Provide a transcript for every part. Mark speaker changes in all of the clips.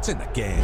Speaker 1: It's in the game.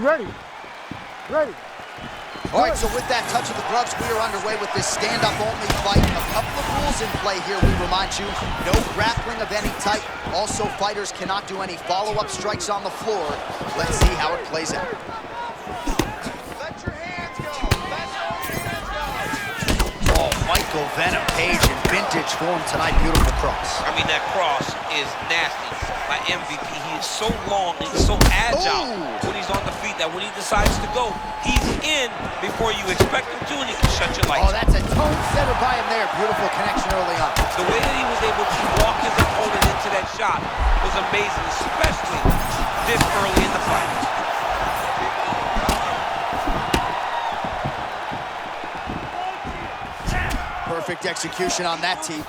Speaker 2: Ready. Ready.
Speaker 3: All right, so with that touch of the gloves, we are underway with this stand-up only fight. A couple of rules in play here, we remind you. No grappling of any type. Also, fighters cannot do any follow-up strikes on the floor. Let's see how it plays out.
Speaker 4: Let your hands go. Let your hands go.
Speaker 3: Oh, Michael Venom Page in vintage form tonight. Beautiful cross.
Speaker 5: I mean, that cross is nasty by MVP. He is so long and so agile when he's on the feet that when he decides to go, he's in before you expect him to, and he can shut your lights.
Speaker 3: Oh, that's a tone setter by him there. Beautiful connection early on.
Speaker 5: The way that he was able to walk his opponent into that shot was amazing, especially this early in the fight.
Speaker 3: Perfect execution on that tee.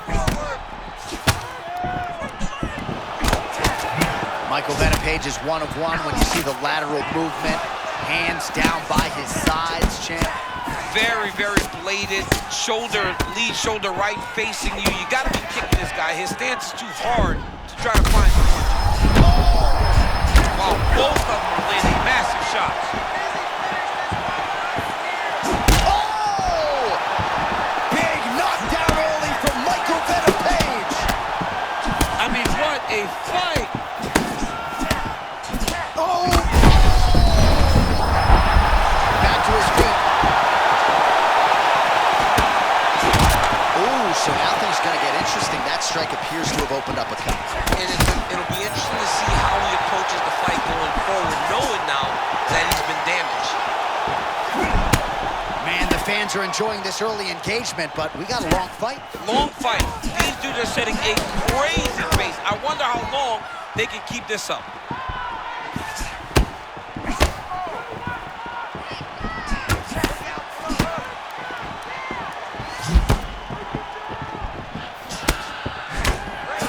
Speaker 3: Michael Venom Page is one of one when you see the lateral movement. Hands down by his sides, champ.
Speaker 5: Very, very bladed. Shoulder, lead shoulder right facing you. You gotta be kicking this guy. His stance is too hard to try to find the punch. Wow, both of them are landing massive shots.
Speaker 3: Oh! Big knockdown early from Michael Venom Page.
Speaker 5: I mean, what a fight.
Speaker 3: Oh! Back to his feet. Ooh, so now things gonna get interesting. That strike appears to have opened up a cut.
Speaker 5: And it'll be interesting to see how he approaches the fight going forward, knowing now that he's been damaged.
Speaker 3: Man, the fans are enjoying this early engagement, but we got a long fight.
Speaker 5: Long fight. These dudes are setting a crazy pace. I wonder how long they can keep this up.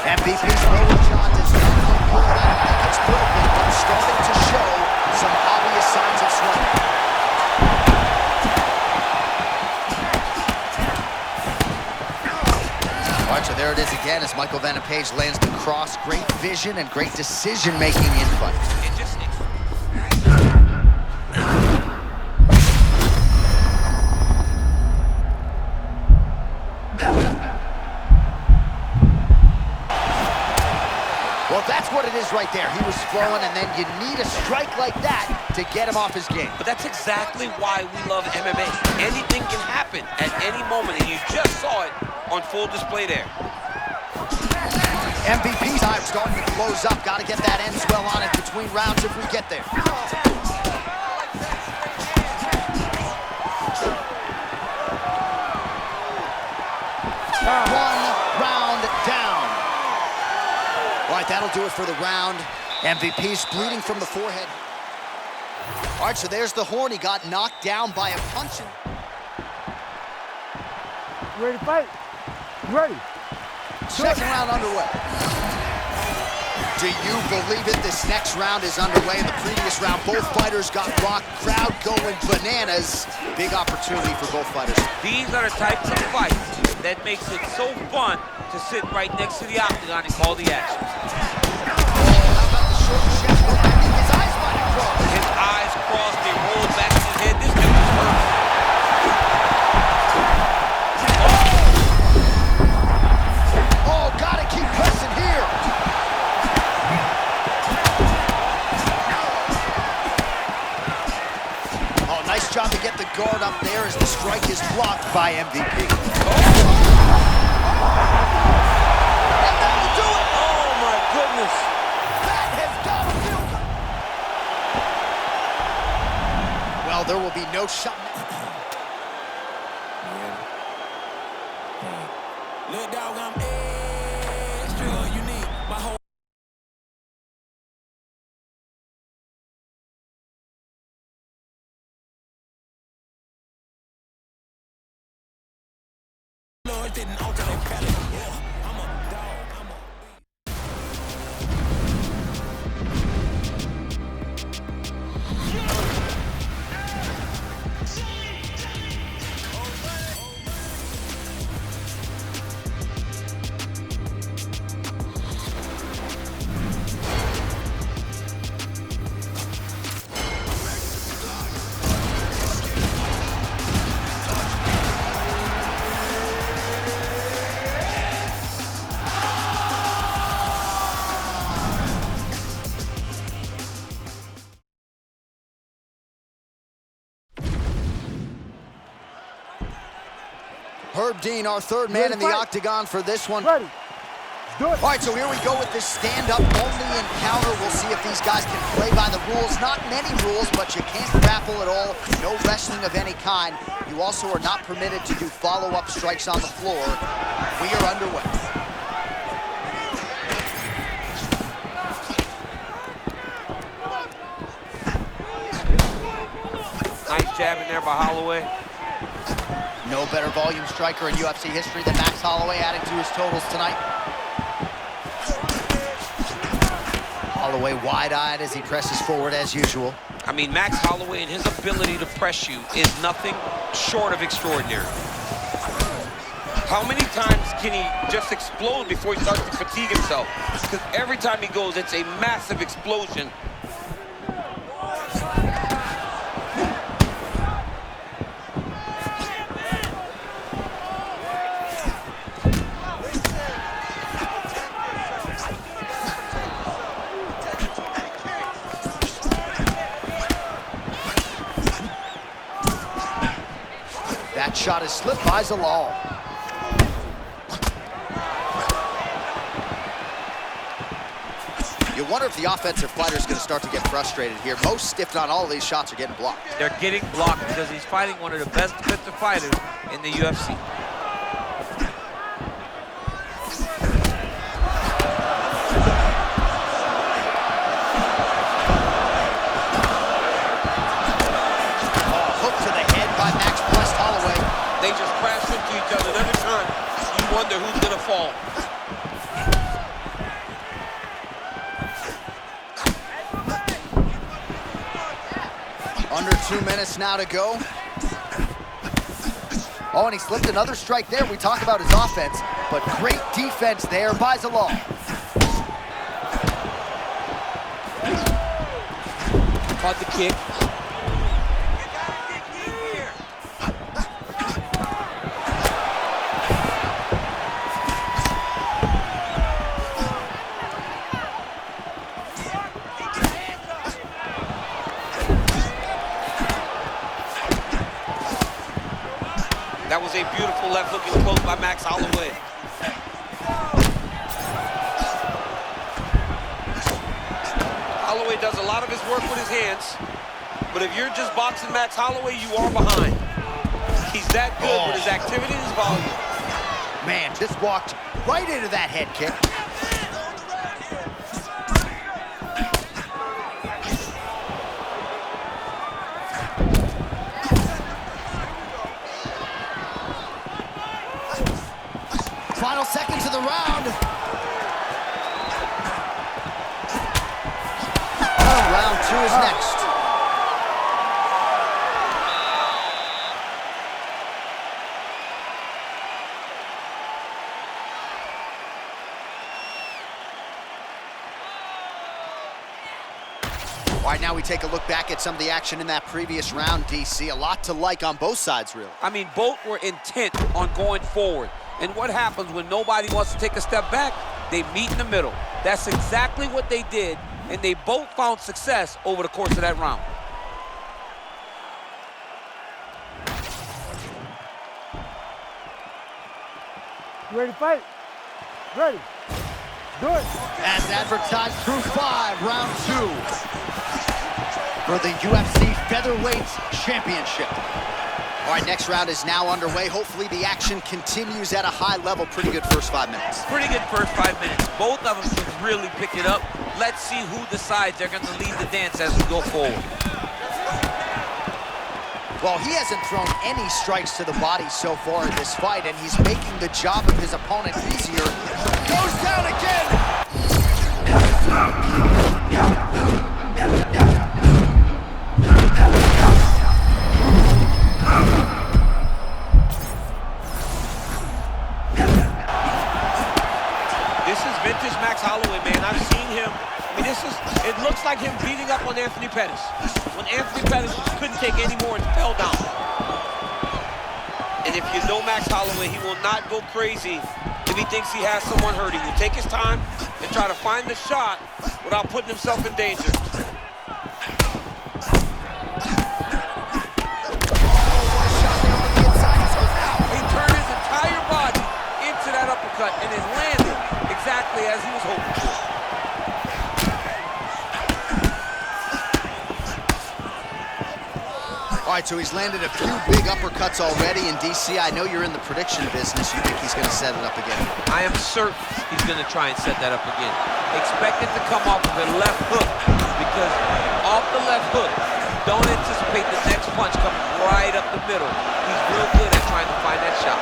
Speaker 3: MVP's lower jaw does not look good. I don't think it's broken, but starting to show some obvious signs of swelling. All right, so there it is again as Michael Venom Page lands the cross. Great vision and great decision-making in fight.
Speaker 5: It just...
Speaker 3: Well, that's what it is right there. He was flowing, and then you need a strike like that to get him off his game.
Speaker 5: But that's exactly why we love MMA. Anything can happen at any moment, and you just saw it on full display there.
Speaker 3: MVP time starting to close up. Got to get that end swell on it between rounds if we get there. One round down. All right, that'll do it for the round. MVP's bleeding from the forehead. All right, so there's the horn. He got knocked down by a punch.
Speaker 2: Ready to fight? Ready.
Speaker 3: Second round underway. Do you believe it? This next round is underway. In the previous round, both fighters got rocked. Crowd going bananas. Big opportunity for both fighters.
Speaker 5: These are the types of fights that makes it so fun to sit right next to the octagon and call the action.
Speaker 3: How about the short shaft? I think his eyes might have crossed.
Speaker 5: His eyes crossed, they rolled back in his head. This dude was hurt.
Speaker 3: Oh, gotta keep pressing here. Oh, nice job to get the guard up there as the strike is blocked by MVP. Well, there will be no shot.
Speaker 1: Little dog, I'm extra unique. My whole Lord didn't alter their pattern. Yeah, I'm a dog. I'm a
Speaker 3: Herb Dean, our third man in the octagon for this one.
Speaker 2: Ready. Let's do it.
Speaker 3: All right, so here we go with this stand-up only encounter. We'll see if these guys can play by the rules. Not many rules, but you can't grapple at all. No wrestling of any kind. You also are not permitted to do follow-up strikes on the floor. We are underway.
Speaker 5: Nice jab in there by Holloway.
Speaker 3: No better volume striker in UFC history than Max Holloway, adding to his totals tonight. Holloway wide-eyed as he presses forward as usual.
Speaker 5: I mean, Max Holloway and his ability to press you is nothing short of extraordinary. How many times can he just explode before he starts to fatigue himself? Because every time he goes, it's a massive explosion.
Speaker 3: That shot is slipped by Zalal. You wonder if the offensive fighter is going to start to get frustrated here. Most, if not all of these shots are getting blocked.
Speaker 5: They're getting blocked because he's fighting one of the best defensive fighters in the UFC. They just crash into each other, and every time you wonder who's gonna fall.
Speaker 3: Under 2 minutes now to go. Oh, and he slipped another strike there. We talk about his offense, but great defense there by Zalal.
Speaker 5: Caught the kick. That was a beautiful left hook and close by Max Holloway. Holloway does a lot of his work with his hands, but if you're just boxing Max Holloway, you are behind. He's that good with his activity and his volume.
Speaker 3: Man, just walked right into that head kick. Final seconds of the round. Round 2 is next. All right, now we take a look back at some of the action in that previous round, DC. A lot to like on both sides, really.
Speaker 5: I mean, both were intent on going forward. And what happens when nobody wants to take a step back? They meet in the middle. That's exactly what they did, and they both found success over the course of that round.
Speaker 2: You ready to fight? Ready. Do it.
Speaker 3: As advertised through 5, round 2. For the UFC Featherweight Championship. All right, next round is now underway. Hopefully the action continues at a high level. Pretty good first 5 minutes.
Speaker 5: Pretty good first 5 minutes. Both of them should really pick it up. Let's see who decides they're going to lead the dance as we go forward.
Speaker 3: Well, he hasn't thrown any strikes to the body so far in this fight, and he's making the job of his opponent easier. Goes down again!
Speaker 5: This is vintage Max Holloway, man. I've seen him. I mean, it looks like him beating up on Anthony Pettis. When Anthony Pettis couldn't take any more and fell down. And if you know Max Holloway, he will not go crazy if he thinks he has someone hurting. He'll take his time and try to find the shot without putting himself in danger. He turned his entire body into that uppercut and it landed exactly as he was hoping for.
Speaker 3: All right, so he's landed a few big uppercuts already. And DC, I know you're in the prediction business. You think he's going to set it up again?
Speaker 5: I am certain he's going to try and set that up again. Expect it to come off of a left hook, because off the left hook, don't anticipate the next punch coming right up the middle. He's real good at trying to find that shot.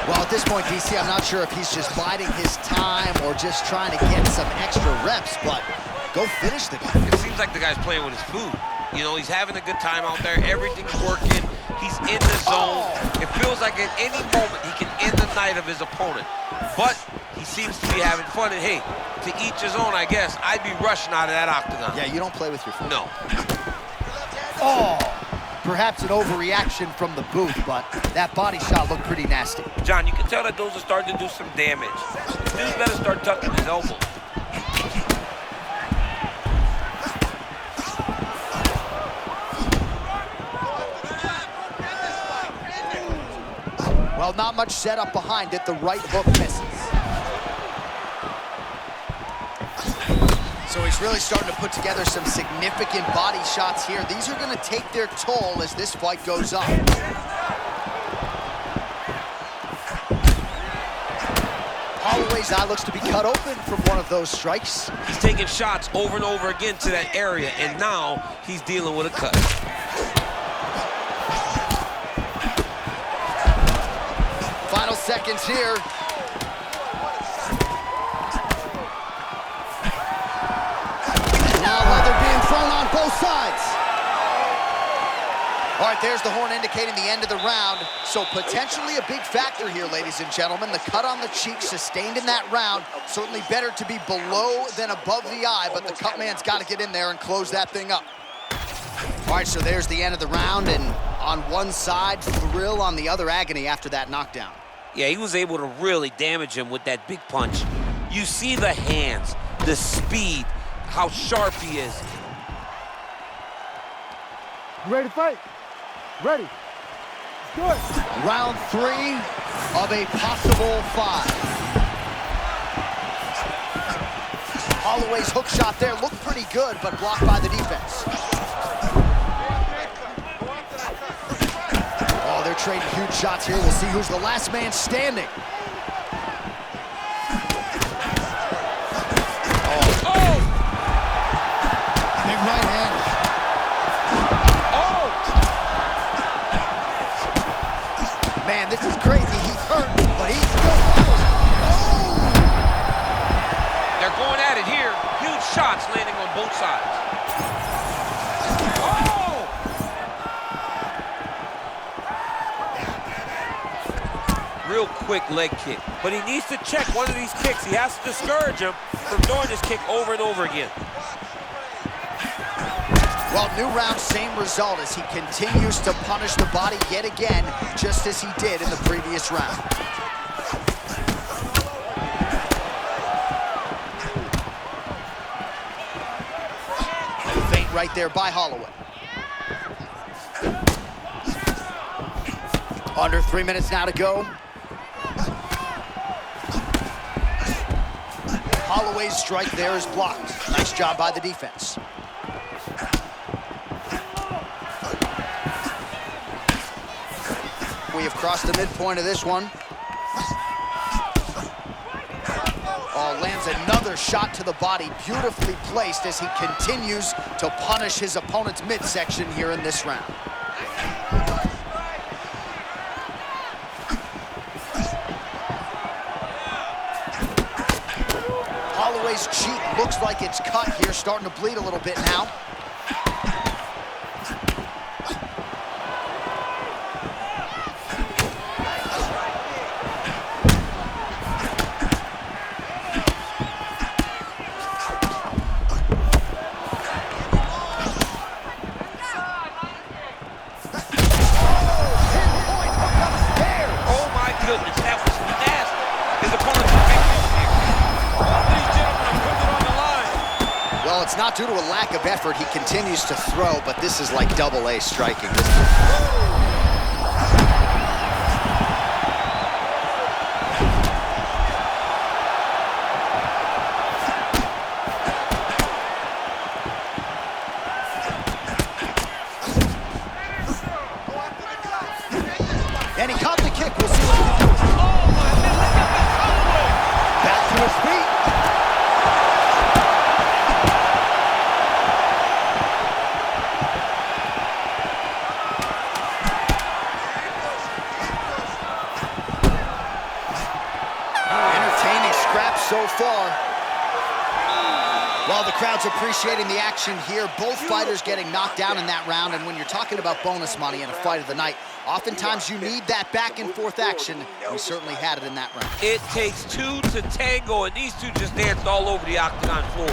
Speaker 3: Well, at this point, DC, I'm not sure if he's just biding his time or just trying to get some extra reps, but go finish the guy.
Speaker 5: It seems like the guy's playing with his food. You know, he's having a good time out there. Everything's working. He's in the zone. It feels like at any moment he can end the night of his opponent. But he seems to be having fun. And hey, to each his own, I guess. I'd be rushing out of that octagon.
Speaker 3: Yeah, you don't play with your food.
Speaker 5: No.
Speaker 3: Oh, perhaps an overreaction from the booth, but that body shot looked pretty nasty.
Speaker 5: John, you can tell that those are starting to do some damage. Dude better start tucking his elbow.
Speaker 3: Well, not much setup behind it. The right hook misses. So he's really starting to put together some significant body shots here. These are going to take their toll as this fight goes on. Holloway's eye looks to be cut open from one of those strikes.
Speaker 5: He's taking shots over and over again to that area, and now he's dealing with a cut.
Speaker 3: Final seconds here. Now leather being thrown on both sides. All right, there's the horn indicating the end of the round. So potentially a big factor here, ladies and gentlemen. The cut on the cheek sustained in that round. Certainly better to be below than above the eye, but the cut man's got to get in there and close that thing up. All right, so there's the end of the round, and on one side, thrill, on the other, agony after that knockdown.
Speaker 5: Yeah, he was able to really damage him with that big punch. You see the hands, the speed, how sharp he is.
Speaker 2: You ready to fight? Ready. Do it.
Speaker 3: Round 3 of a possible 5. Holloway's hook shot there looked pretty good, but blocked by the defense. Oh, they're trading huge shots here. We'll see who's the last man standing.
Speaker 5: Oh!
Speaker 3: Big right hand.
Speaker 5: Oh!
Speaker 3: Man, this is crazy. He's hurt, but he's
Speaker 5: quick leg kick. But he needs to check one of these kicks. He has to discourage him from doing this kick over and over again.
Speaker 3: Well, new round, same result as he continues to punish the body yet again, just as he did in the previous round. Feint right there by Holloway. Under 3 minutes now to go. Holloway's strike there is blocked. Nice job by the defense. We have crossed the midpoint of this one. Oh, lands another shot to the body, beautifully placed as he continues to punish his opponent's midsection here in this round. Holloway's cheek looks like it's cut here, starting to bleed a little bit now. It's not due to a lack of effort. He continues to throw, but this is like double-A striking. And he caught the kick. We'll see what he can do.
Speaker 5: Oh, my God.
Speaker 3: Back to his feet. So far. Well, the crowd's appreciating the action here. Both fighters getting knocked down in that round, and when you're talking about bonus money in a fight of the night, oftentimes you need that back and forth action. We certainly had it in that round.
Speaker 5: It takes two to tango, and these two just danced all over the octagon floor.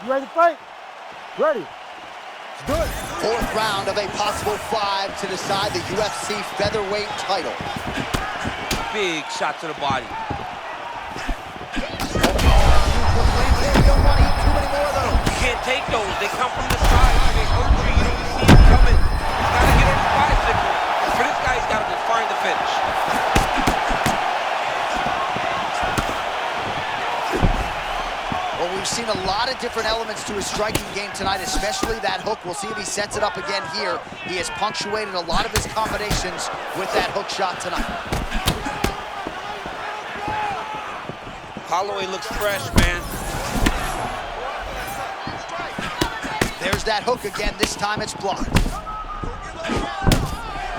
Speaker 2: You ready to fight? Ready. Let's do it.
Speaker 3: Fourth round of a possible 5 to decide the UFC featherweight title.
Speaker 5: Big shot to the body.
Speaker 3: You don't want to eat too many more of those.
Speaker 5: You can't take those. They come from the side. They hurt you. You don't see them coming. He's got to get on his bicycle. For this guy, he's got to find the finish.
Speaker 3: Well, we've seen a lot of different elements to his striking game tonight, especially that hook. We'll see if he sets it up again here. He has punctuated a lot of his combinations with that hook shot tonight.
Speaker 5: Holloway looks fresh, man.
Speaker 3: There's that hook again. This time it's blocked.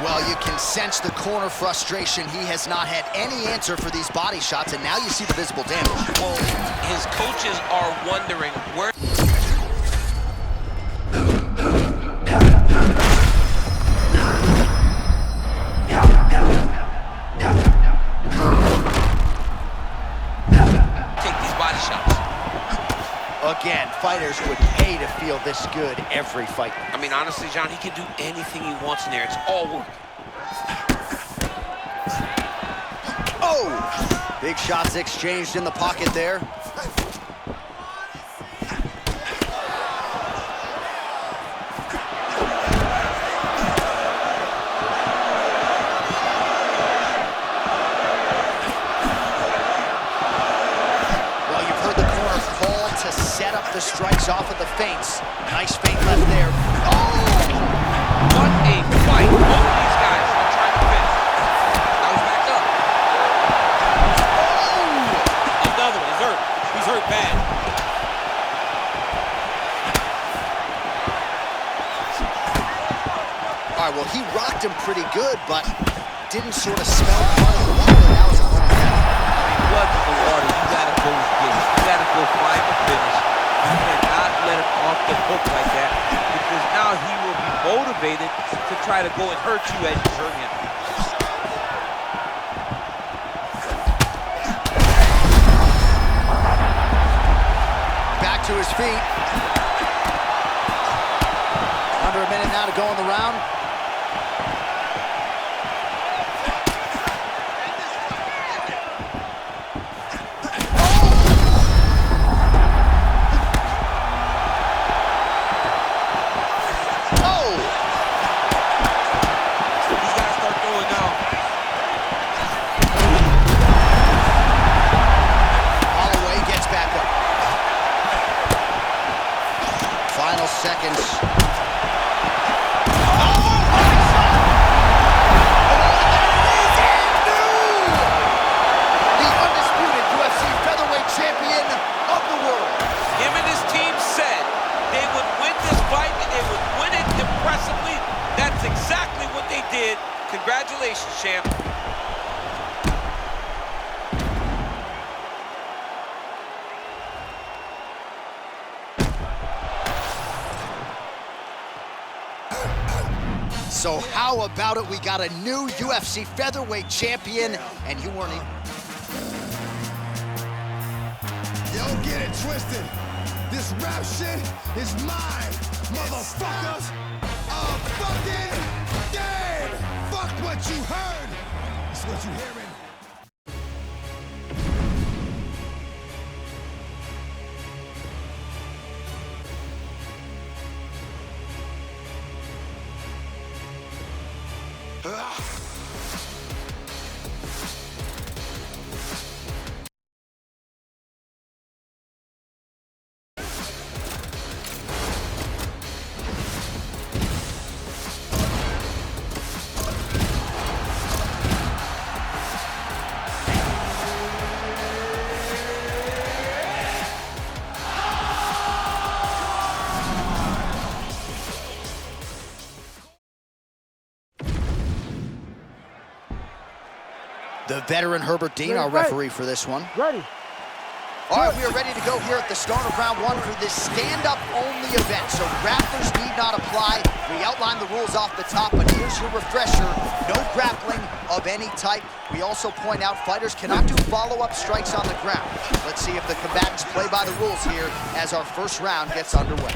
Speaker 3: Well, you can sense the corner frustration. He has not had any answer for these body shots, and now you see the visible damage.
Speaker 5: Well, his coaches are wondering where...
Speaker 3: Again, fighters would pay to feel this good every fight.
Speaker 5: I mean, honestly, John, he can do anything he wants in there. It's all work.
Speaker 3: Oh! Big shots exchanged in the pocket there. Set up the strikes off of the feints. Nice feint left there. Oh!
Speaker 5: What a fight. Both of these guys are trying to finish. Now he's back up. Oh! Another one. He's hurt. He's hurt bad.
Speaker 3: All right, well, he rocked him pretty good, but didn't sort of smell blood in the water. That was a point of that.
Speaker 5: Blood in the water. You got to go get it. You got to go find the finish. You cannot let him off the hook like that, because now he will be motivated to try to go and hurt you as you hurt him.
Speaker 3: to his feet. Under a minute now to go in the round. Seconds. Oh, the undisputed UFC featherweight champion of the world.
Speaker 5: Him and his team said they would win this fight and they would win it impressively. That's exactly what they did. Congratulations, champ.
Speaker 3: So how about it? We got a new UFC featherweight champion, and you weren't even...
Speaker 6: Don't get it twisted. This rap shit is mine, motherfuckers. A fucking game. Fuck what you heard. It's what you hearing.
Speaker 3: The veteran Herbert Dean, our referee for this one.
Speaker 2: Ready.
Speaker 3: All right, we are ready to go here at the start of round one for this stand-up only event. So grapplers need not apply. We outlined the rules off the top, but here's your refresher. No grappling of any type. We also point out fighters cannot do follow-up strikes on the ground. Let's see if the combatants play by the rules here as our first round gets underway.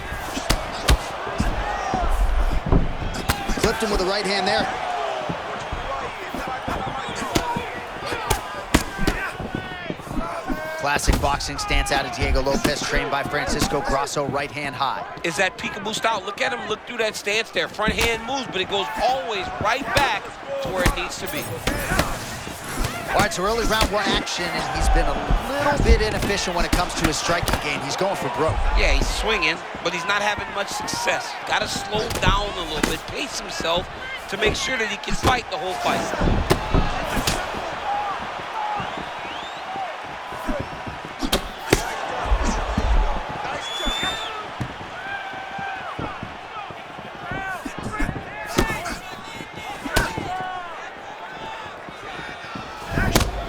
Speaker 3: Clipped him with the right hand there. Classic boxing stance out of Diego Lopez, trained by Francisco Grasso, right hand high.
Speaker 5: Is that peekaboo style? Look at him, look through that stance there. Front hand moves, but it goes always right back to where it needs to be.
Speaker 3: All right, so early round one action, and he's been a little bit inefficient when it comes to his striking game. He's going for broke.
Speaker 5: Yeah, he's swinging, but he's not having much success. Got to slow down a little bit, pace himself to make sure that he can fight the whole fight.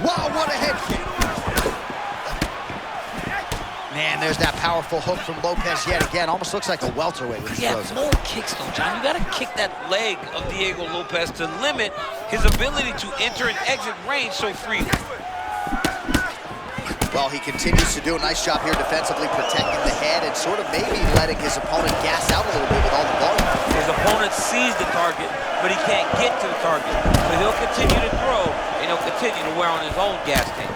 Speaker 3: Wow, what a head kick. Man, there's that powerful hook from Lopez yet again. Almost looks like a welterweight with his throws.
Speaker 5: More kicks though, John. You gotta kick that leg of Diego Lopez to limit his ability to enter and exit range so freely.
Speaker 3: Well, he continues to do a nice job here defensively, protecting the head and sort of maybe letting his opponent gas out a little bit with all the volume.
Speaker 5: His opponent sees the target, but he can't get to the target. So he'll continue to throw, and he'll continue to wear on his own gas tank.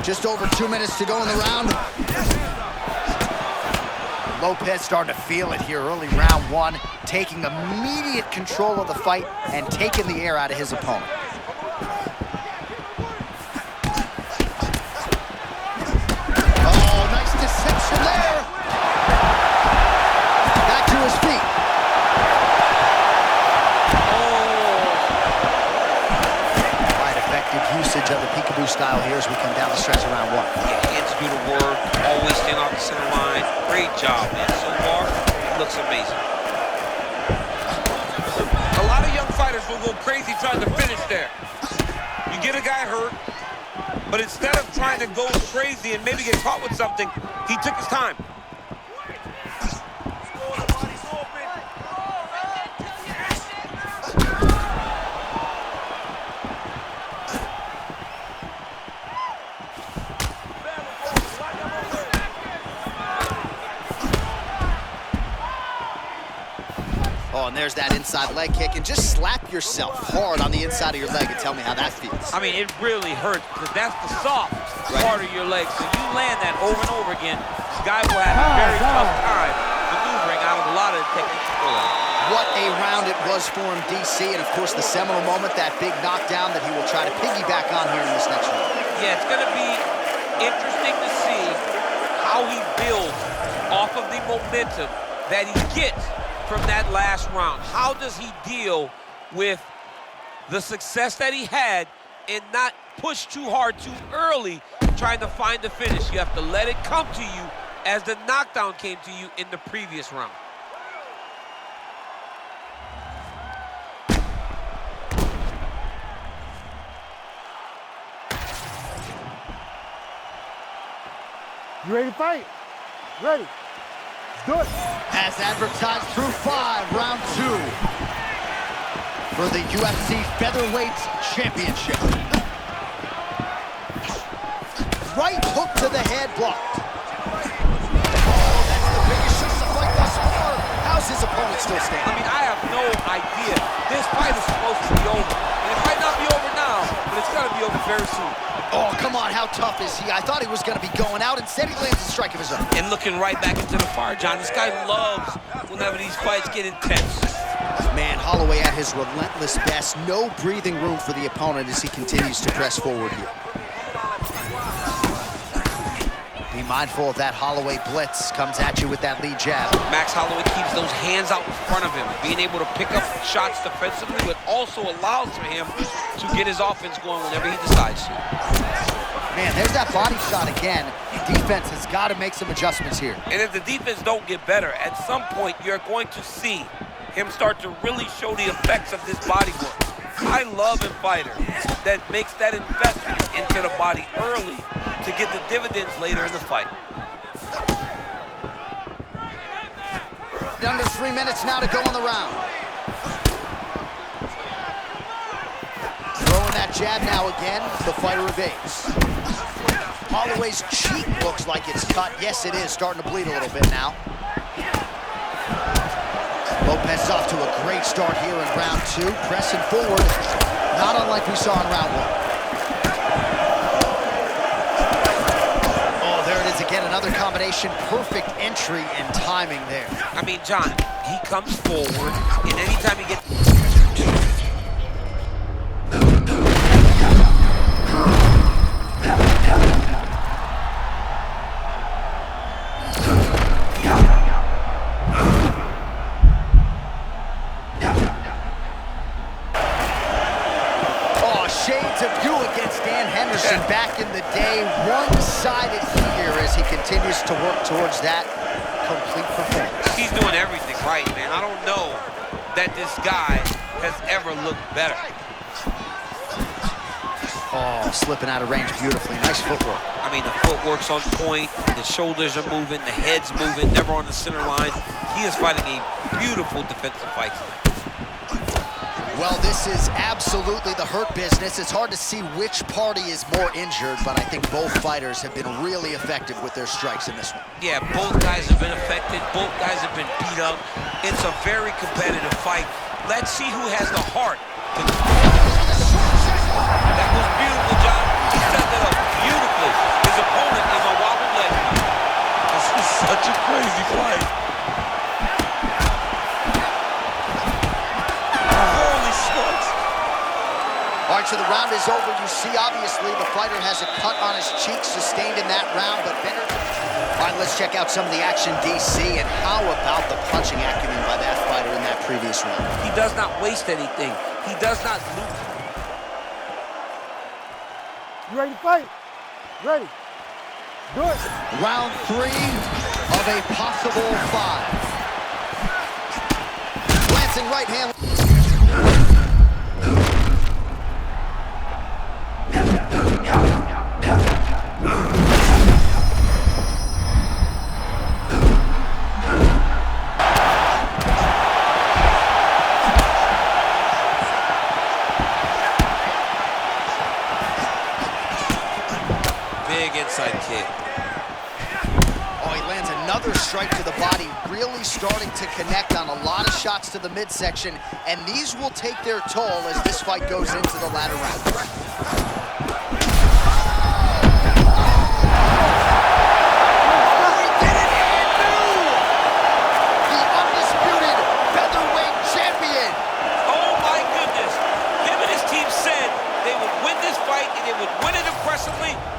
Speaker 3: Just over 2 minutes to go in the round. Lopez starting to feel it here early round one, taking immediate control of the fight and taking the air out of his opponent. Oh, nice deception there. Back to his feet. Right, effective usage of the peekaboo style here as we come down the stretch of round one.
Speaker 5: Yeah, hands do the work, always staying off the center line. Great job, man. So far, it looks amazing. A lot of young fighters will go crazy trying to finish there. You get a guy hurt, but instead of trying to go crazy and maybe get caught with something, he took his time.
Speaker 3: there's that inside leg kick, and just slap yourself hard on the inside of your leg and tell me how that feels.
Speaker 5: I mean, it really hurts because that's the soft part of your leg. So you land that over and over again, the guy will have a very tough time maneuvering out of a lot of the techniques.
Speaker 3: What a round it was for him, DC, and of course the seminal moment, that big knockdown that he will try to piggyback on here in this next round.
Speaker 5: Yeah, it's going to be interesting to see how he builds off of the momentum that he gets from that last round. How does he deal with the success that he had and not push too hard too early trying to find the finish? You have to let it come to you as the knockdown came to you in the previous round.
Speaker 2: You ready to fight? Ready. Do it.
Speaker 3: As advertised through 5, round 2 for the UFC Featherweight Championship. Right hook to the head, blocked. Oh, that's the biggest shot of the fight thus far. How's his opponent still standing?
Speaker 5: I mean, I have no idea. This fight is supposed to be over. And it might not be over now, but it's going to be over very soon.
Speaker 3: Oh, come on, how tough is he? I thought he was going to be going out. Instead, he lands a strike of his own.
Speaker 5: And looking right back into the fire, John. This guy loves whenever these fights get intense.
Speaker 3: Man, Holloway at his relentless best. No breathing room for the opponent as he continues to press forward here. Be mindful of that Holloway blitz. Comes at you with that lead jab.
Speaker 5: Max Holloway keeps those hands out in front of him, being able to pick up shots defensively, but also allows for him to get his offense going whenever he decides to.
Speaker 3: Man, there's that body shot again. Defense has got to make some adjustments here.
Speaker 5: And if the defense don't get better, at some point you're going to see him start to really show the effects of this body work. I love a fighter that makes that investment into the body early to get the dividends later in the fight.
Speaker 3: Under 3 minutes now to go in the round. Throwing that jab now again, the fighter evades. Holloway's cheek looks like it's cut. Yes, it is, starting to bleed a little bit now. Lopez off to a great start here in round 2, pressing forward, not unlike we saw in round 1. Again, another combination, perfect entry and timing there.
Speaker 5: I mean, John, he comes forward, and anytime he gets...
Speaker 3: Oh, shades of you against Dan Henderson back in the day. One-sided here as he continues to work towards that complete performance.
Speaker 5: He's doing everything right, man. I don't know that this guy has ever looked better.
Speaker 3: Oh, slipping out of range beautifully. Nice footwork.
Speaker 5: I mean, the footwork's on point, the shoulders are moving, the head's moving, never on the center line. He is fighting a beautiful defensive fight tonight.
Speaker 3: Well, this is absolutely the hurt business. It's hard to see which party is more injured, but I think both fighters have been really effective with their strikes in this one.
Speaker 5: Yeah, both guys have been affected. Both guys have been beat up. It's a very competitive fight. Let's see who has the heart. That was beautiful, John. He set that up beautifully. His opponent is a wobble leg. This is such a crazy fight.
Speaker 3: All right, so the round is over. You see, obviously, the fighter has a cut on his cheek sustained in that round, but better. All right, let's check out some of the action, DC, and how about the punching acumen by that fighter in that previous round?
Speaker 5: He does not waste anything. He does not lose.
Speaker 2: You ready to fight? Ready. Do it.
Speaker 3: Round 3 of a possible 5. Glancing right hand. Another strike to the body, really starting to connect on a lot of shots to the midsection, and these will take their toll as this fight goes into the latter round.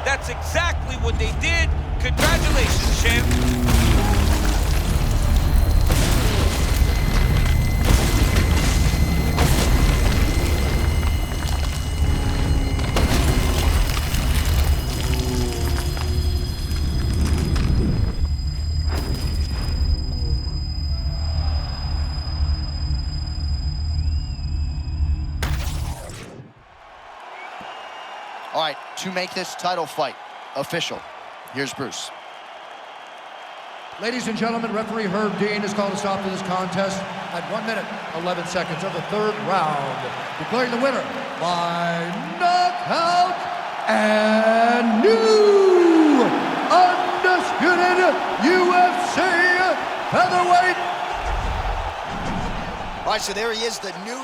Speaker 5: That's exactly what they did. Congratulations, champ.
Speaker 3: All right, to make this title fight official, here's Bruce.
Speaker 7: Ladies and gentlemen, referee Herb Dean has called a stop to this contest at 1 minute, 11 seconds of the third round, declaring the winner by knockout and new undisputed UFC featherweight.
Speaker 3: All right, so there he is, the new...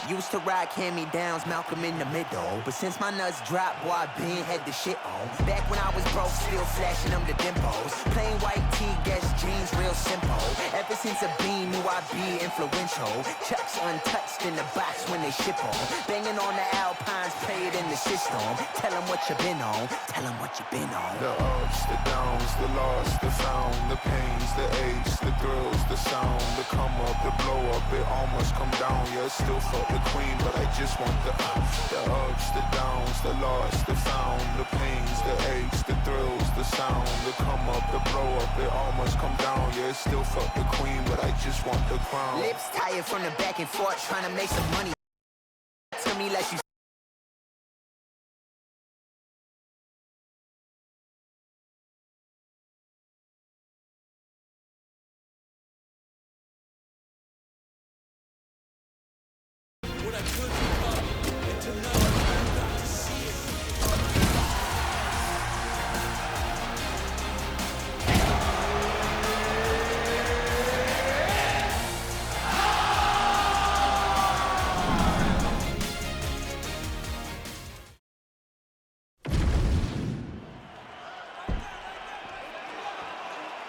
Speaker 8: Used to rock hand-me-downs, Malcolm in the middle. But since my nuts dropped, boy, I been had the shit on. Back when I was broke, still flashing them the dimples. Plain white tee, Guess jeans, real simple. Ever since a bean, knew I'd be influential. Chucks untouched in the box when they ship on. Banging on the Alpines, play it in the system. Tell them what you been on, tell them what you been on.
Speaker 9: The ups, the downs, the lost, the found, the pains, the aches, the thrills, the sound, the come up, the blow up, it almost come down. Yeah, still fuck the queen, but I just want the ups, the downs, the lost, the found, the pains, the aches, the thrills, the sound, the come up, the blow up, it almost come down. Yeah, still fuck the queen, but I just want the crown.
Speaker 8: Lips tired from the back and forth, trying to make some money. To me like you.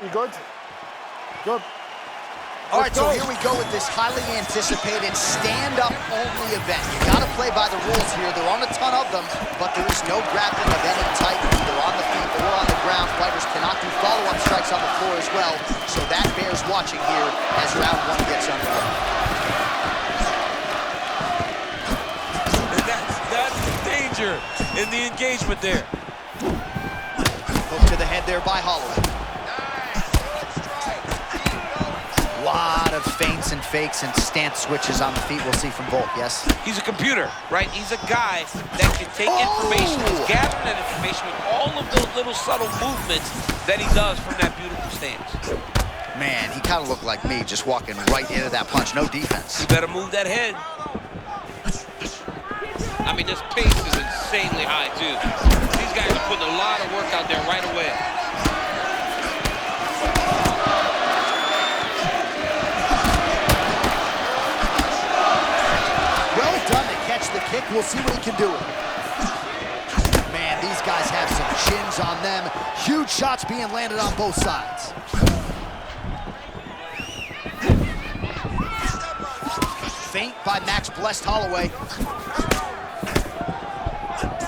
Speaker 2: You good? Good.
Speaker 3: All right, so here we go with this highly anticipated stand-up only event. You gotta play by the rules here. There aren't a ton of them, but there is no grappling of any type, either on the feet or on the ground. Fighters cannot do follow-up strikes on the floor as well, so that bears watching here as round one gets underway.
Speaker 5: And that's the danger in the engagement there.
Speaker 3: Hook to the head there by Holloway. Lot of feints and fakes and stance switches on the feet we'll see from Volk, yes?
Speaker 5: He's a computer, right? He's a guy that can take information, he's gathering that information with all of those little subtle movements that he does from that beautiful stance.
Speaker 3: Man, he kind of looked like me, just walking right into that punch, no defense.
Speaker 5: You better move that head. I mean, this pace is insanely high, too. These guys are putting a lot of work out there right away.
Speaker 3: The kick, we'll see what he can do with it. Man, these guys have some chins on them. Huge shots being landed on both sides. Feint by Max Blessed Holloway.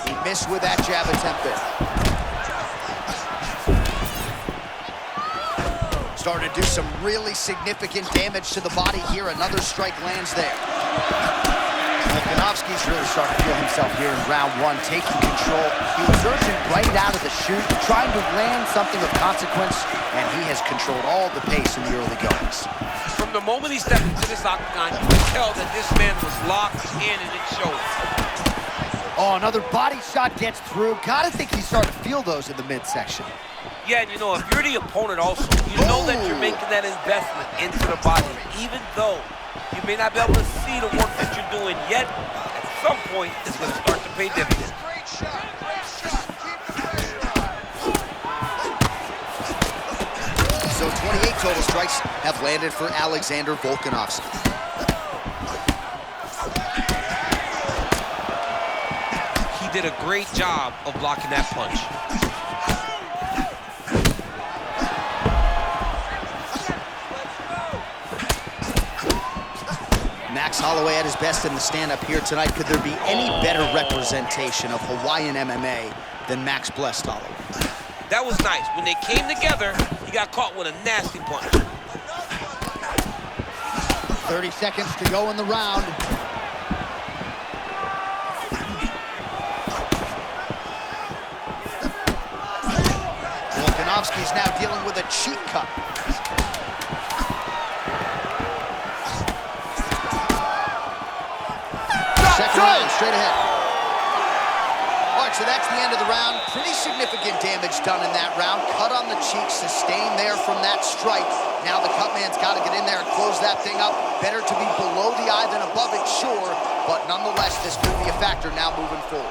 Speaker 3: He missed with that jab attempt there. Starting to do some really significant damage to the body here. Another strike lands there. Volkanovski's really starting to feel himself here in round one, taking control. He was urgent right out of the chute, trying to land something of consequence, and he has controlled all the pace in the early goings.
Speaker 5: From the moment he stepped into this octagon, you could tell that this man was locked in and it showed.
Speaker 3: Oh, another body shot gets through. Gotta think he's starting to feel those in the midsection.
Speaker 5: Yeah, and you know, if you're the opponent also, you know that you're making that investment into the body, even though you may not be able to see the work that you're doing yet, at some point, it's going to start to pay dividends.
Speaker 4: Great shot, great shot. Keep the pressure on.
Speaker 3: So 28 total strikes have landed for Alexander Volkanovski.
Speaker 5: He did a great job of blocking that punch.
Speaker 3: Max Holloway at his best in the stand-up here tonight. Could there be any better representation of Hawaiian MMA than Max blessed Holloway?
Speaker 5: That was nice. When they came together, he got caught with a nasty punch.
Speaker 3: 30 seconds to go in the round. Volkanovski's now dealing with a cheek cut. Second round, straight ahead. All right, so that's the end of the round. Pretty significant damage done in that round. Cut on the cheek, sustained there from that strike. Now the cut man's got to get in there and close that thing up. Better to be below the eye than above it, sure. But nonetheless, this could be a factor now moving forward.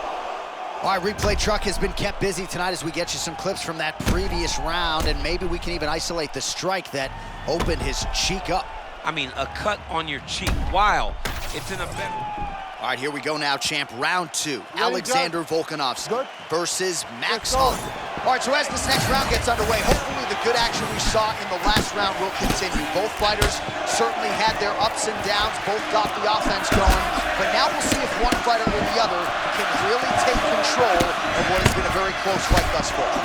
Speaker 3: All right, replay truck has been kept busy tonight as we get you some clips from that previous round, and maybe we can even isolate the strike that opened his cheek up.
Speaker 5: I mean, a cut on your cheek. Wow, it's in a better...
Speaker 3: All right, here we go now, champ. Round two. Alexander Volkanovski versus Max Holloway. All right, so as this next round gets underway, hopefully the good action we saw in the last round will continue. Both fighters certainly had their ups and downs. Both got the offense going. But now we'll see if one fighter or the other can really take control of what has been a very close fight thus far.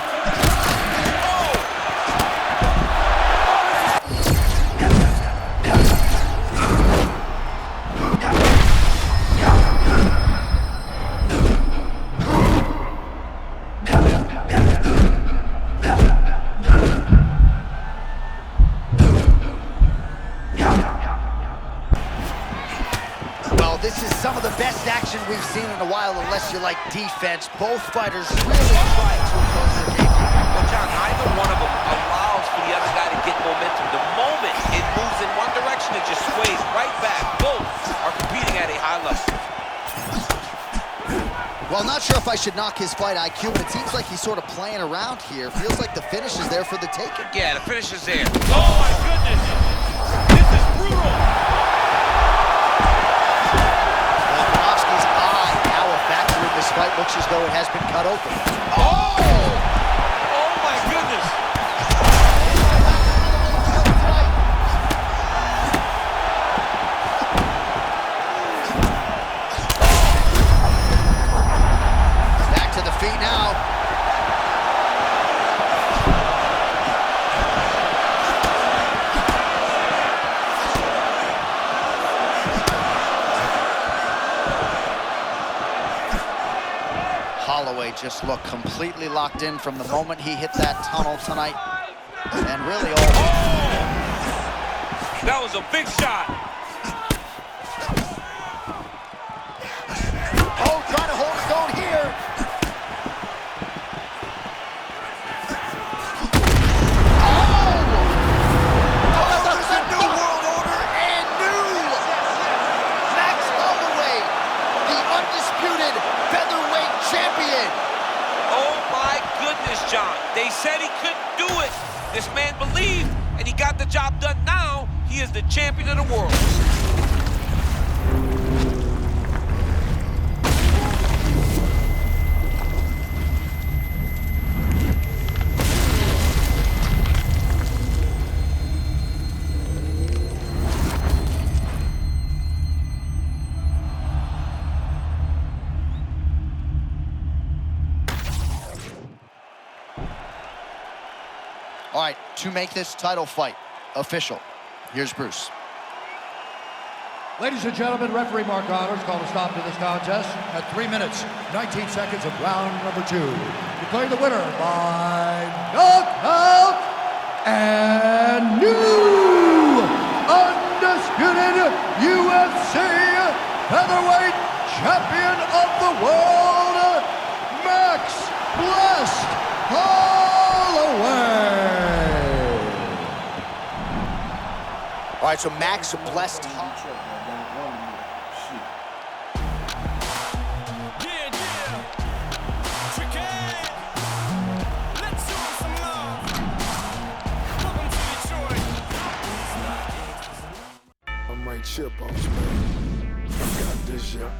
Speaker 3: This is some of the best action we've seen in a while, unless you like defense. Both fighters really trying to close their game.
Speaker 5: Well, John, neither one of them allows for the other guy to get momentum. The moment it moves in one direction, it just sways right back. Both are competing at a high level.
Speaker 3: Well, not sure if I should knock his fight IQ, but it seems like he's sort of playing around here. Feels like the finish is there for the taking.
Speaker 5: Yeah, the finish is there. Oh, my goodness. This is brutal.
Speaker 3: This fight looks as though it has been cut open.
Speaker 5: Oh! Oh my goodness!
Speaker 3: Back to the feet now. Holloway just looked completely locked in from the moment he hit that tunnel tonight. And really all...
Speaker 5: That was a big shot.
Speaker 3: Oh, trying to hold his own here.
Speaker 5: John, they said he couldn't do it. This man believed, and he got the job done. Now, he is the champion of the world.
Speaker 3: All right, to make this title fight official, here's Bruce.
Speaker 7: Ladies and gentlemen, referee Mark Honors called a stop to this contest at 3 minutes, 19 seconds of round number 2. Declaring the winner by knockout and new undisputed UFC featherweight champion of the world, Max Blessed Holloway.
Speaker 3: right, so Max blessed.
Speaker 9: I'm right chip boss, man. I got this, yeah.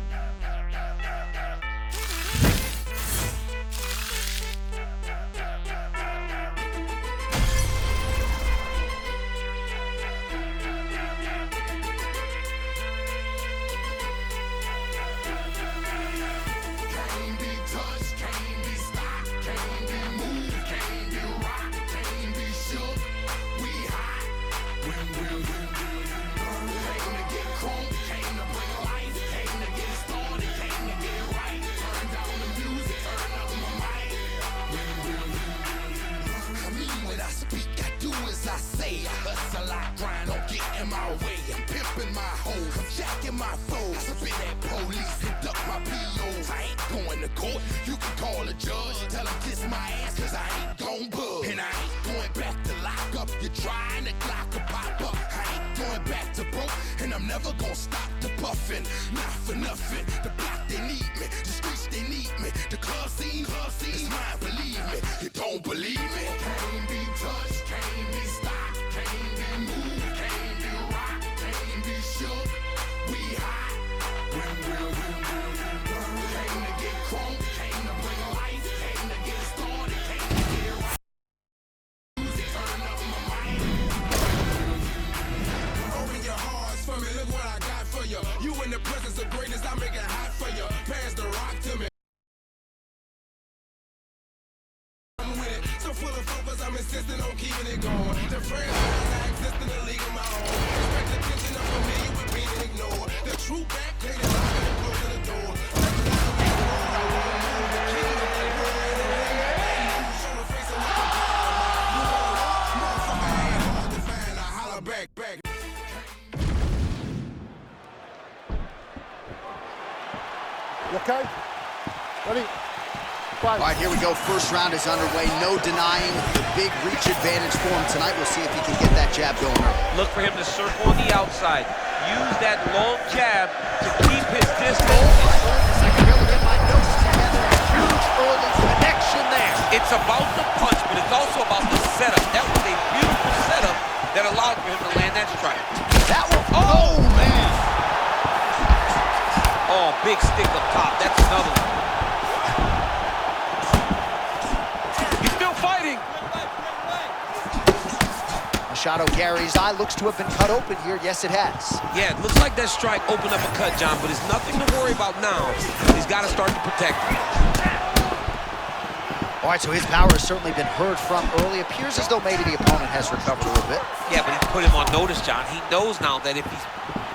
Speaker 6: You can call a judge, tell him kiss my ass, cause I ain't gon' bug. And I ain't going back to lock up. You're trying to clock a pop up. I ain't going back to broke, and I'm never gonna stop the puffin'. Not for nothing. The block, they need me. The streets, they need me. The club scene is mine, believe me. You don't believe me? Can't be touched, can't be stopped, can't be moved, can't be rocked, can't be shook. We hot. Came to get crunk, came to bring life, came to get started, came to get right. Music, turn up my mind. Open your hearts for me, look what I got for you. You in the presence of greatness, I make it hot for you. Pass the rock to me. I'm with it, so full of focus, I'm insisting on keeping it going. The franchise, I exist in the league of my own. Expect attention, I'm familiar with being ignored. The true back, clean it lock and closing the door.
Speaker 2: You okay? Ready? Fight.
Speaker 3: All right, here we go. First round is underway. No denying the big reach advantage for him tonight. We'll see if he can get that jab going.
Speaker 5: Look for him to circle on the outside. Use that long jab to keep his distance.
Speaker 3: I can barely get my notes together. Huge early connection there.
Speaker 5: It's about the punch, but it's also about the setup. That was a beautiful setup that allowed for him to land that strike.
Speaker 3: That one. Oh, man.
Speaker 5: Oh, big stick up top. That's another one. He's still fighting.
Speaker 3: Machado Gary's eye looks to have been cut open here. Yes, it has.
Speaker 5: Yeah, it looks like that strike opened up a cut, John, but it's nothing to worry about now. He's got to start to protect it.
Speaker 3: All right, so his power has certainly been heard from early. Appears as though maybe the opponent has recovered a little bit.
Speaker 5: Yeah, but he's put him on notice, John. He knows now that if he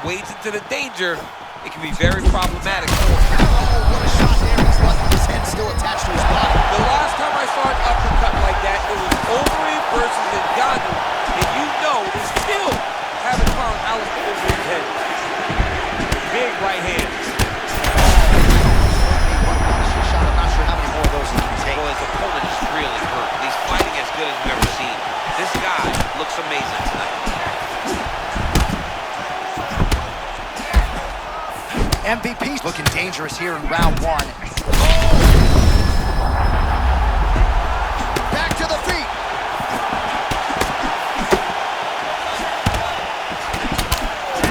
Speaker 5: wades into the danger, it can be very problematic for him.
Speaker 3: Oh, what a shot there. He's lucky his head's still attached to his body.
Speaker 5: The last time I saw an uppercut like that, it was Overeem versus Ngannou, and you know they still haven't found Alistair Overeem's head. Big right hand.
Speaker 3: I'm not sure how many more of those he can take.
Speaker 5: Well, his opponent is really hurt. He's fighting as good as we've ever seen. This guy looks amazing tonight.
Speaker 3: MVP's looking dangerous here in round one. Back to the feet.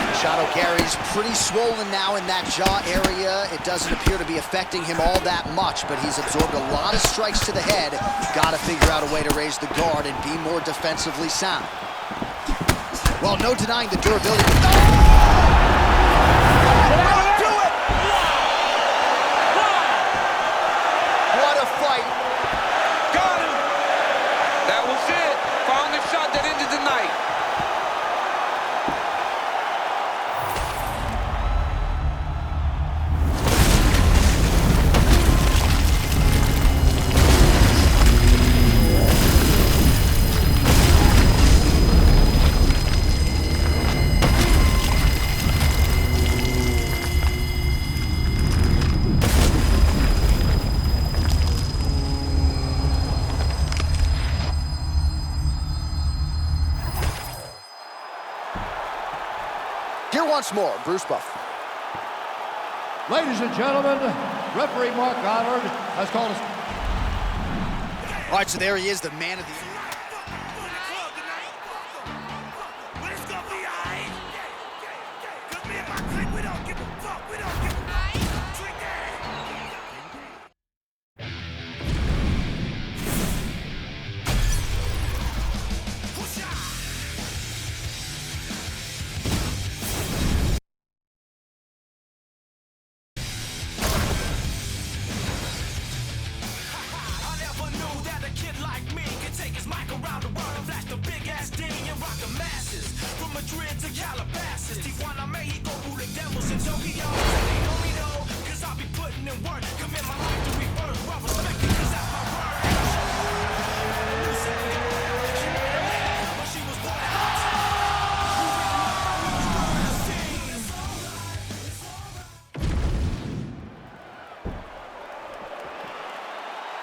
Speaker 3: Machado Gary's pretty swollen now in that jaw area. It doesn't appear to be affecting him all that much, but he's absorbed a lot of strikes to the head. Got to figure out a way to raise the guard and be more defensively sound. Well, no denying the durability. once more, Bruce Buff.
Speaker 7: Ladies and gentlemen, referee Mark Goddard has called us.
Speaker 3: All right, so there he is, the man of the...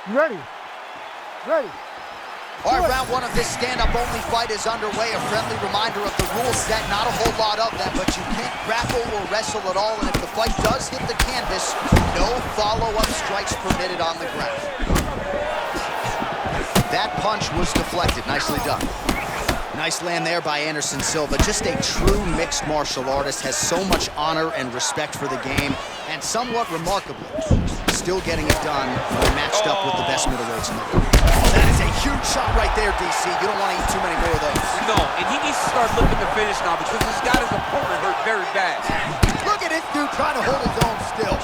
Speaker 2: You ready? Ready.
Speaker 3: All right, round one of this stand-up-only fight is underway. A friendly reminder of the rule set. Not a whole lot of them, but you can't grapple or wrestle at all. And if the fight does hit the canvas, no follow-up strikes permitted on the ground. That punch was deflected. Nicely done. Nice land there by Anderson Silva. Just a true mixed martial artist. Has so much honor and respect for the game. And somewhat remarkably, still getting it done when matched up with the best middleweights in the world. That is a huge shot right there, DC. You don't want to eat too many more of those.
Speaker 5: No, and he needs to start looking to finish now because he's got his opponent hurt very bad.
Speaker 3: Look at this dude trying to hold his own still.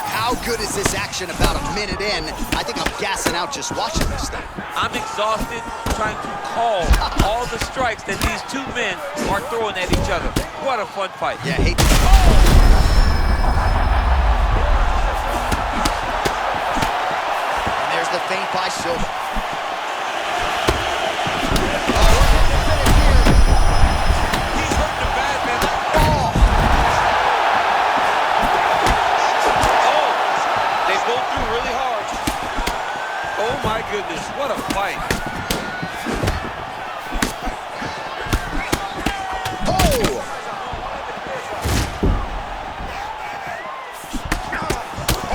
Speaker 3: How good is this action about a minute in? I think I'm gassing out just watching this thing.
Speaker 5: I'm exhausted trying to call all the strikes that these two men are throwing at each other. What a fun fight.
Speaker 3: Yeah, hate to... And there's the feint by Silva.
Speaker 5: He's hurting the bad man. They both threw really hard. Oh my goodness, what a fight.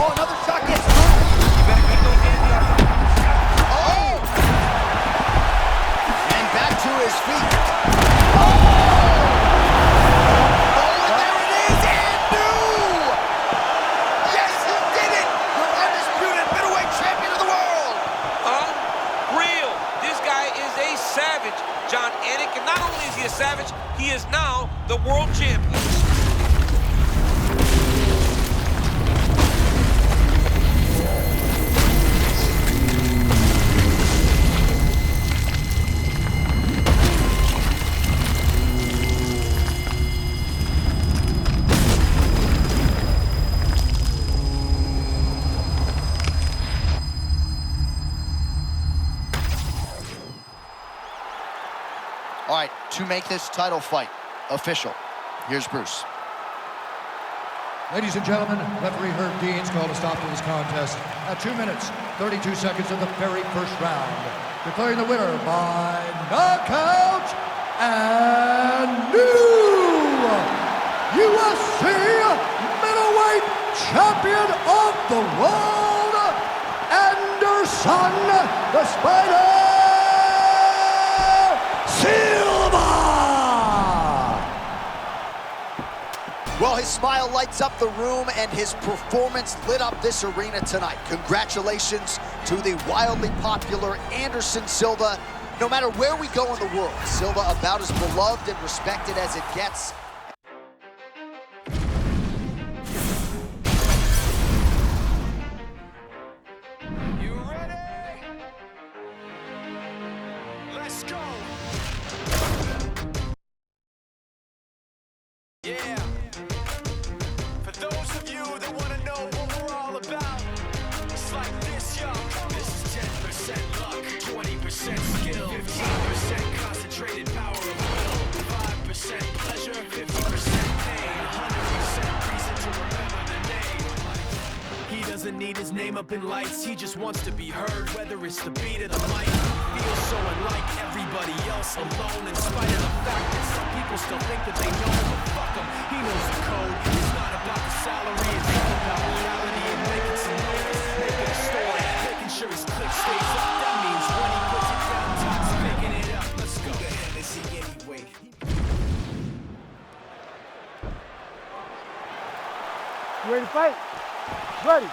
Speaker 3: Oh, another shot gets through.
Speaker 5: You better keep those hands up.
Speaker 3: Oh! And back to his feet. Oh! Oh, and there it is, and new! Yes, he did it! The undisputed middleweight champion of the world!
Speaker 5: Unreal. This guy is a savage, John Anik. And not only is he a savage, he is now the world champion.
Speaker 3: All right, to make this title fight official, here's Bruce.
Speaker 7: Ladies and gentlemen, referee Herb Dean's called a stop to this contest at 2 minutes, 32 seconds of the very first round. Declaring the winner by knockout and new UFC middleweight champion of the world, Anderson the Spider Silva!
Speaker 3: Well, his smile lights up the room, and his performance lit up this arena tonight. Congratulations to the wildly popular Anderson Silva. No matter where we go in the world, Silva about as beloved and respected as it gets.
Speaker 4: You ready? Let's go. Yeah. For those of you that want to know what we're all about, it's like this, yo. This is 10% luck, 20% skill, 15% concentrated power of will, 5% pleasure,
Speaker 1: doesn't need his name up in lights. He just wants to be heard, whether it's the beat of the mic. He feels so unlike everybody else, alone, in spite of the fact that some people still think that they know him, but fuck him, he knows the code. It's not about the salary, it's all about reality and making some noise, making a story, making sure his click stays up. That means when he puts it down, Todd's picking it up. Let's go. Let's see anyway.
Speaker 2: You ready to fight? Ready.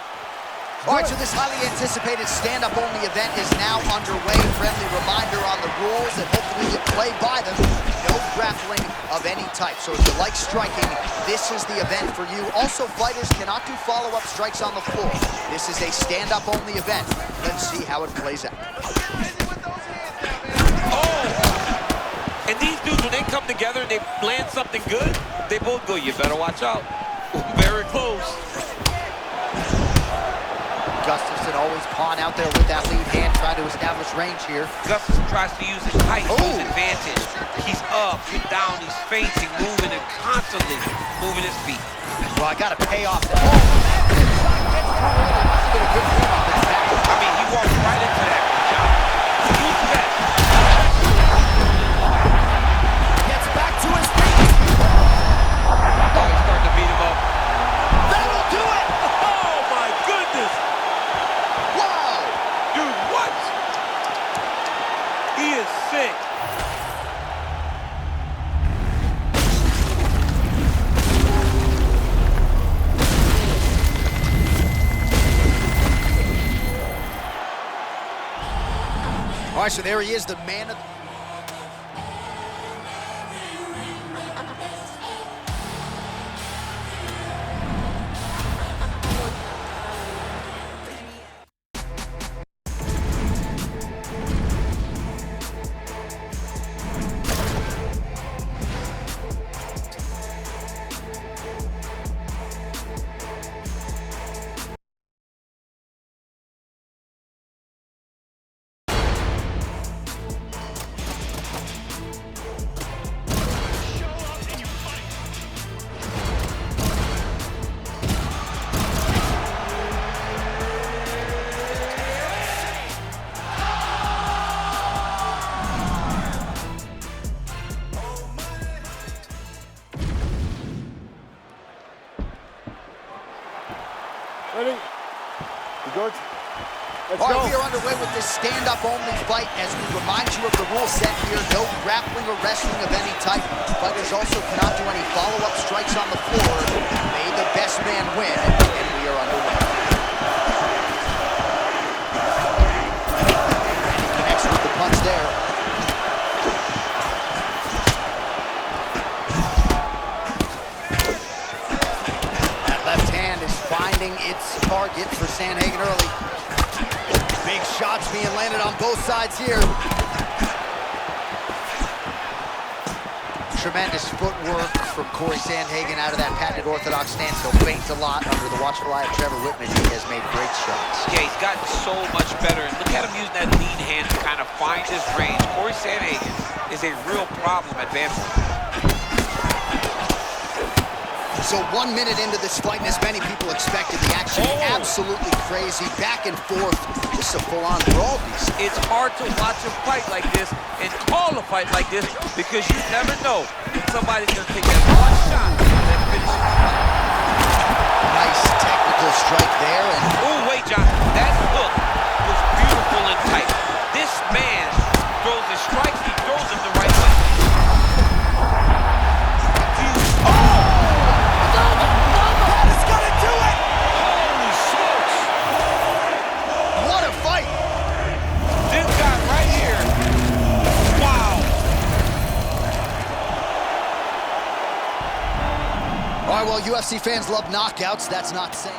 Speaker 3: All right, so this highly anticipated stand-up only event is now underway. Friendly reminder on the rules, and hopefully you play by them. No grappling of any type. So if you like striking, this is the event for you. Also, fighters cannot do follow-up strikes on the floor. This is a stand-up only event. Let's see how it plays out.
Speaker 5: Oh! And these dudes, when they come together and they land something good, they both go, you better watch out. Very close.
Speaker 3: Gustafsson always pawn out there with that lead hand, trying to establish range here.
Speaker 5: Gustafsson tries to use his height to his advantage. He's up, he's down, he's facing, moving, and constantly moving his feet.
Speaker 3: Well, I got to pay off that.
Speaker 5: I mean, he walked right into that. Use that.
Speaker 3: Gets back to his feet.
Speaker 5: Oh, he's starting to beat him up.
Speaker 3: That'll do it!
Speaker 5: Oh, my goodness!
Speaker 3: Wow!
Speaker 5: Dude, what? He is sick.
Speaker 3: All right, so there he is, the man of...
Speaker 2: Ready? You good? Let's
Speaker 3: All right,
Speaker 2: go.
Speaker 3: we are underway with this stand-up only fight as we remind you of the rule set here. No grappling or wrestling of any type. Fighters also cannot do any follow-up strikes on the floor. May the best man win, and we are underway. He connects with the punch there. That left hand is finding its target for Sandhagen early. Big shots being landed on both sides here. Tremendous footwork from Corey Sandhagen out of that patented orthodox stance. He'll feint a lot under the watchful eye of Trevor Whitman. He has made great shots.
Speaker 5: Yeah, he's gotten so much better. And look at him using that lead hand to kind of find his range. Corey Sandhagen is a real problem at bantamweight.
Speaker 3: So 1 minute into this fight, and as many people expected, the action absolutely crazy. Back and forth. This is a full-on brawl.
Speaker 5: It's hard to watch a fight like this and call a fight like this because you never know if somebody's going to take that one shot and then finish it.
Speaker 3: Nice technical strike there. And
Speaker 5: oh, wait, John. That hook was beautiful and tight. This man throws his strikes, he throws them the right way. All right, well, UFC fans love knockouts. That's not saying.